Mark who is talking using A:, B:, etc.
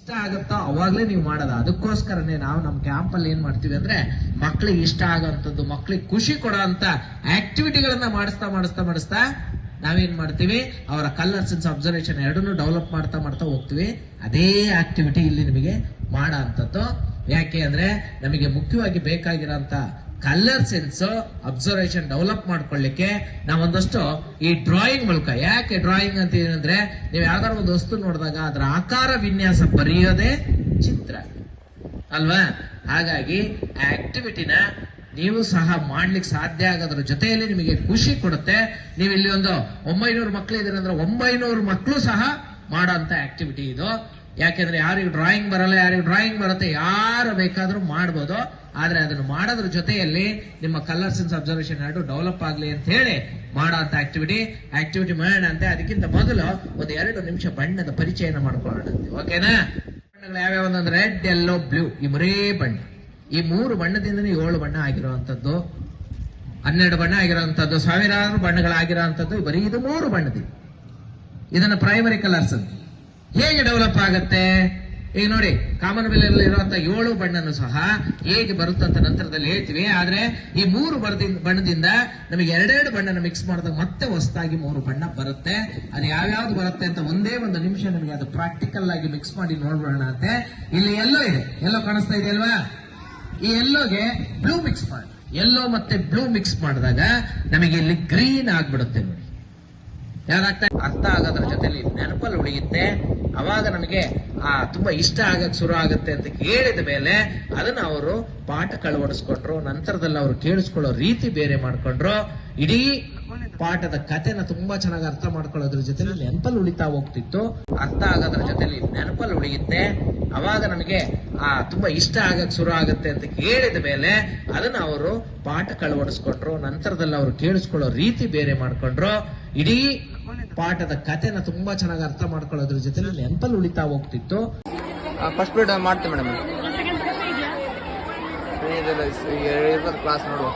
A: ಇಷ್ಟ ಆಗುತ್ತೋ ಅವಾಗ್ಲೇ ನೀವು ಮಾಡೋದು. ಅದಕ್ಕೋಸ್ಕರನೇ ನಾವು ನಮ್ಮ ಕ್ಯಾಂಪ್ ಅಲ್ಲಿ ಏನ್ ಮಾಡ್ತೀವಿ ಅಂದ್ರೆ ಮಕ್ಳಿಗೆ ಇಷ್ಟ ಆಗೋಂಥದ್ದು, ಮಕ್ಳಿಗೆ ಖುಷಿ ಕೊಡೋ ಅಂತ ಆಕ್ಟಿವಿಟಿಗಳನ್ನ ಮಾಡಿಸ್ತಾ ನಾವೇನ್ ಮಾಡ್ತೀವಿ, ಅವರ ಕಲರ್ ಸೆನ್ಸ್, ಅಬ್ಸರ್ವೇಷನ್ ಎರಡನ್ನೂ ಡೆವಲಪ್ ಮಾಡ್ತಾ ಹೋಗ್ತೀವಿ. ಅದೇ ಆಕ್ಟಿವಿಟಿ ಇಲ್ಲಿ ನಿಮಗೆ ಮಾಡೋ ಅಂತದ್ದು. ಯಾಕೆ ಅಂದ್ರೆ ನಮಗೆ ಮುಖ್ಯವಾಗಿ ಬೇಕಾಗಿರೋಂತ ಕಲರ್ ಸೆನ್ಸ್, ಅಬ್ಸರ್ವೇಷನ್ ಡೆವಲಪ್ ಮಾಡ್ಕೊಳ್ಳಿಕ್ಕೆ ನಾವೊಂದಷ್ಟು ಈ ಡ್ರಾಯಿಂಗ್ ಮೂಲಕ. ಯಾಕೆ ಡ್ರಾಯಿಂಗ್ ಅಂತ ಏನಂದ್ರೆ, ನೀವು ಯಾವ್ದಾದ್ರು ಒಂದು ವಸ್ತು ನೋಡಿದಾಗ ಅದರ ಆಕಾರ ವಿನ್ಯಾಸ ಬರೆಯೋದೇ ಚಿತ್ರ ಅಲ್ವಾ. ಹಾಗಾಗಿ ಆ ಆಕ್ಟಿವಿಟಿನ ನೀವು ಸಹ ಮಾಡ್ಲಿಕ್ಕೆ ಸಾಧ್ಯ ಆಗೋದ್ರ ಜೊತೆಯಲ್ಲಿ ನಿಮಗೆ ಖುಷಿ ಕೊಡುತ್ತೆ. ನೀವು ಇಲ್ಲಿ ಒಂದು 900 ಮಕ್ಕಳು ಇದ್ದೀರ ಅಂದ್ರೆ 900 ಮಕ್ಕಳು ಸಹ ಮಾಡೋ ಅಂತ ಆಕ್ಟಿವಿಟಿ ಇದು. ಯಾಕೆಂದ್ರೆ ಯಾರಿಗೂ ಡ್ರಾಯಿಂಗ್ ಬರಲ್ಲ, ಯಾರಿಗೂ ಡ್ರಾಯಿಂಗ್ ಬರುತ್ತೆ, ಯಾರು ಬೇಕಾದ್ರೂ ಮಾಡ್ಬೋದು. ಆದ್ರೆ ಅದನ್ನು ಮಾಡೋದ್ರ ಜೊತೆಯಲ್ಲಿ ನಿಮ್ಮ ಕಲರ್ ಸೆನ್ಸ್, ಅಬ್ಸರ್ವೇಷನ್ ಎರಡು ಡೆವಲಪ್ ಆಗ್ಲಿ ಅಂತ ಹೇಳಿ ಮಾಡೋ ಅಂತ ಆಕ್ಟಿವಿಟಿ ಮಾಡೋಣ ಅಂತ. ಅದಕ್ಕಿಂತ ಮೊದಲು ಒಂದು 2 ನಿಮಿಷ ಬಣ್ಣದ ಪರಿಚಯನ ಮಾಡ್ಕೊಳ್ಳೋಣ, ಓಕೆನಾ? ಬಣ್ಣಗಳು ಯಾವ್ಯಾವ ಅಂದ್ರೆ ರೆಡ್, ಯೆಲ್ಲೋ, ಬ್ಲೂ, ಈ ಮೂರೇ ಬಣ್ಣ. ಈ 3 ಬಣ್ಣದಿಂದನೇ 7 ಬಣ್ಣ ಆಗಿರುವಂತದ್ದು, 12 ಬಣ್ಣ ಆಗಿರುವಂತದ್ದು, ಸಾವಿರಾರು ಬಣ್ಣಗಳಾಗಿರುವಂತದ್ದು ಬರೀ ಇದು 3 ಬಣ್ಣದಿಂದ. ಇದನ್ನ ಪ್ರೈಮರಿ ಕಲರ್ಸ್ ಅಂತ. ಹೇಗೆ ಡೆವಲಪ್ ಆಗುತ್ತೆ ಈಗ ನೋಡಿ, ಕಾಮನ್ ವೆಲ್ ಇರುವಂತಹ 7 ಬಣ್ಣನು ಸಹ ಹೇಗೆ ಬರುತ್ತೆ ಅಂತ ನಂತರದಲ್ಲಿ ಹೇಳ್ತೀವಿ. ಆದ್ರೆ ಈ 3 ಬಣ್ಣದಿಂದ ನಮಗೆ 2 ಬಣ್ಣನ ಮಿಕ್ಸ್ ಮಾಡಿದಾಗ ಮತ್ತೆ ಹೊಸದಾಗಿ 3 ಬಣ್ಣ ಬರುತ್ತೆ. ಅದು ಯಾವ್ಯಾವ್ದು ಬರುತ್ತೆ ಅಂತ ಒಂದೇ ಒಂದು ನಿಮಿಷ ನಿಮಗೆ ಅದು ಪ್ರಾಕ್ಟಿಕಲ್ ಆಗಿ ಮಿಕ್ಸ್ ಮಾಡಿ ನೋಡ್ಬೋಣ ಅಂತೆ. ಇಲ್ಲಿ ಎಲ್ಲೋ ಇದೆ, ಎಲ್ಲೋ ಕಾಣಿಸ್ತಾ ಇದೆ ಅಲ್ವಾ? ಈ ಎಲ್ಲೋಗೆ ಬ್ಲೂ ಮಿಕ್ಸ್ ಮಾಡಿ, ಎಲ್ಲೋ ಮತ್ತೆ ಬ್ಲೂ ಮಿಕ್ಸ್ ಮಾಡಿದಾಗ ನಮಗೆ ಇಲ್ಲಿ ಗ್ರೀನ್ ಆಗ್ಬಿಡುತ್ತೆ ನೋಡಿ. ಯಾವ್ದಾಗ್ತಾ ಅರ್ಥ ಆಗೋದ್ರ ಜೊತೆಲಿ ನೆನಪಲ್ಲಿ ಉಳಿಯುತ್ತೆ. ಅವಾಗ ನಮಗೆ ತುಂಬಾ ಇಷ್ಟ ಆಗಕ್ ಶುರು ಆಗುತ್ತೆ ಅಂತ ಹೇಳಿದ ಮೇಲೆ ಅದನ್ನ ಅವರು ಪಾಠಕ್ಕೆ ಅಳವಡಿಸ್ಕೊಂಡ್ರು. ನಂತರದಲ್ಲಿ ಅವರು ಕೇಳಿಸ್ಕೊಳ್ಳೋ ರೀತಿ ಬೇರೆ ಮಾಡ್ಕೊಂಡ್ರು. ಇಡೀ ಪಾಠದ ಕಥೆನ ತುಂಬಾ ಚೆನ್ನಾಗಿ ಅರ್ಥ ಮಾಡ್ಕೊಳ್ಳೋದ್ರ ಜೊತೆಲಿ ನೆನಪಲ್ಲಿ ಉಳಿತಾ ಹೋಗ್ತಿತ್ತು. ಅರ್ಥ ಆಗೋದ್ರ ಜೊತೆಲಿ ನೆನಪಲ್ಲಿ ಉಳಿಯುತ್ತೆ. ಅವಾಗ ನಮಗೆ ತುಂಬಾ ಇಷ್ಟ ಆಗಕ್ ಶುರು ಆಗುತ್ತೆ ಅಂತ ಹೇಳಿದ ಮೇಲೆ ಅದನ್ನ ಅವರು ಪಾಠಕ್ಕೆ ಅಳವಡಿಸ್ಕೊಂಡ್ರು. ನಂತರದಲ್ಲಿ ಅವರು ಕೇಳಿಸ್ಕೊಳ್ಳೋ ರೀತಿ ಬೇರೆ ಮಾಡ್ಕೊಂಡ್ರು. ಇಡೀ ಪಾಠದ ಕಥೆನ ತುಂಬಾ ಚೆನ್ನಾಗಿ ಅರ್ಥ ಮಾಡ್ಕೊಳ್ಳೋದ್ರ ಜೊತೆ ನೆನಪಲ್ಲಿ ಉಳಿತಾ ಹೋಗ್ತಿತ್ತು.
B: ಫಸ್ಟ್ ಪೀರಿಯಡ್ ಮಾಡ್ತೀವಿ ಮೇಡಮ್, ಕ್ಲಾಸ್ ನೋಡುವ.